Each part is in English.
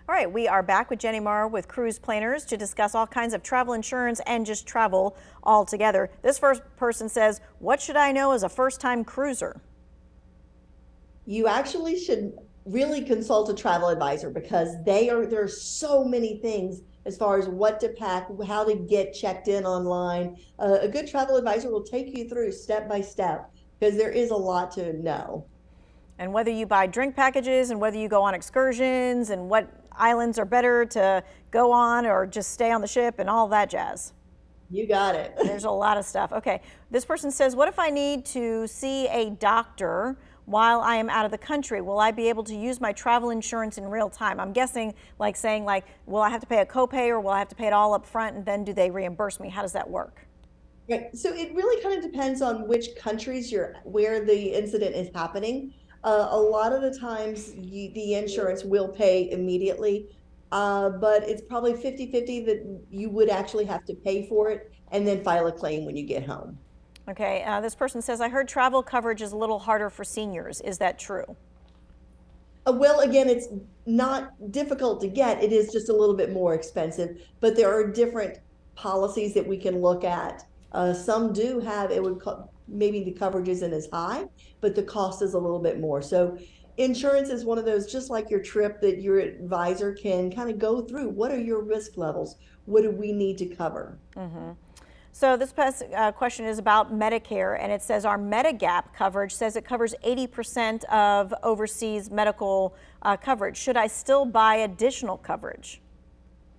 All right, we are back with Ginny Maurer with Cruise Planners to discuss all kinds of travel insurance and just travel altogether. This first person says, what should I know as a first-time cruiser? You actually should really consult a travel advisor because there are so many things as far as what to pack, how to get checked in online. A good travel advisor will take you through step by step because there is a lot to know. And whether you buy drink packages and whether you go on excursions and what islands are better to go on or just stay on the ship and all that jazz. You got it. There's a lot of stuff. Okay, this person says, what if I need to see a doctor while I am out of the country? Will I be able to use my travel insurance in real time? I'm guessing like saying will I have to pay a copay or will I have to pay it all up front and then do they reimburse me? How does that work? Right. So it really kind of depends on which countries where the incident is happening. A lot of the times the insurance will pay immediately, but it's probably 50-50 that you would actually have to pay for it and then file a claim when you get home. Okay, this person says, I heard travel coverage is a little harder for seniors. Is that true? Well, again, it's not difficult to get. It is just a little bit more expensive, but there are different policies that we can look at. Some do have, maybe the coverage isn't as high, but the cost is a little bit more. So insurance is one of those, just like your trip, that your advisor can kind of go through. What are your risk levels? What do we need to cover? Mm-hmm. So this question is about Medicare, and it says our Medigap coverage says it covers 80% of overseas medical coverage. Should I still buy additional coverage?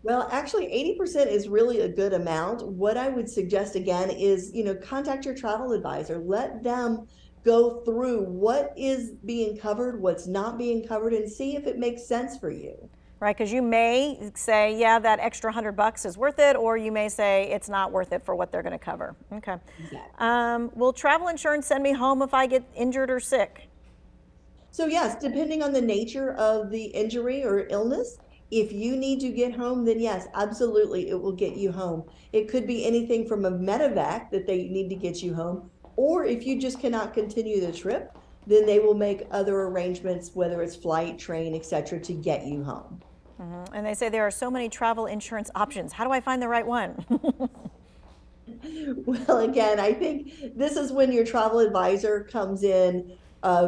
Well, actually, 80% is really a good amount. What I would suggest again is, contact your travel advisor. Let them go through what is being covered, what's not being covered, and see if it makes sense for you. Right, because you may say, yeah, that extra $100 is worth it, or you may say it's not worth it for what they're going to cover. Okay. Exactly. Will travel insurance send me home if I get injured or sick? So yes, depending on the nature of the injury or illness, if you need to get home, then yes, absolutely, it will get you home. It could be anything from a medevac that they need to get you home, or if you just cannot continue the trip, then they will make other arrangements, whether it's flight, train, etc., to get you home. Mm-hmm. And they say there are so many travel insurance options. How do I find the right one? Well, again, I think this is when your travel advisor comes in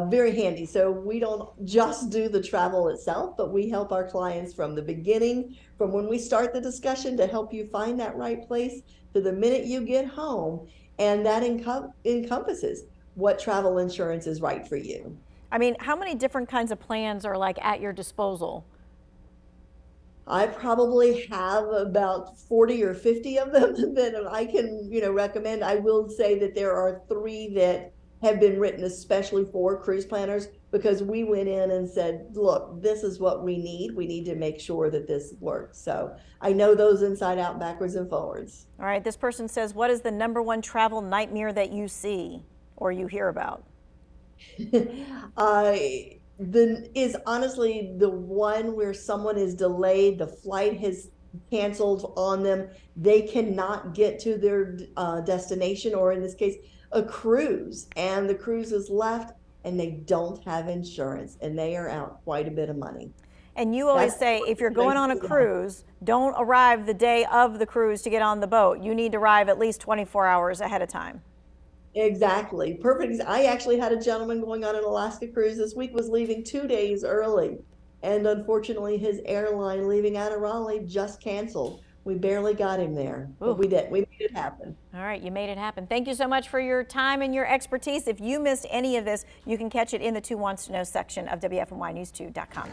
very handy. So we don't just do the travel itself, but we help our clients from the beginning, from when we start the discussion to help you find that right place to the minute you get home. And that encompasses what travel insurance is right for you. I mean, how many different kinds of plans are at your disposal? I probably have about 40 or 50 of them that I can, recommend. I will say that there are 3 that have been written especially for cruise planners because we went in and said, look, this is what we need. We need to make sure that this works. So I know those inside out, backwards and forwards. All right. This person says, what is the #1 travel nightmare that you see or you hear about? Is honestly the one where someone is delayed, the flight has canceled on them, they cannot get to their destination, or in this case a cruise, and the cruise is left and they don't have insurance and they are out quite a bit of money. And you always say, if you're going on a cruise, don't arrive the day of the cruise to get on the boat. You need to arrive at least 24 hours ahead of time. Exactly. Perfect. I actually had a gentleman going on an Alaska cruise this week, was leaving 2 days early. And unfortunately, his airline leaving out of Raleigh just canceled. We barely got him there, but we did. We made it happen. All right, you made it happen. Thank you so much for your time and your expertise. If you missed any of this, you can catch it in the Two Wants to Know section of WFNYnews2.com.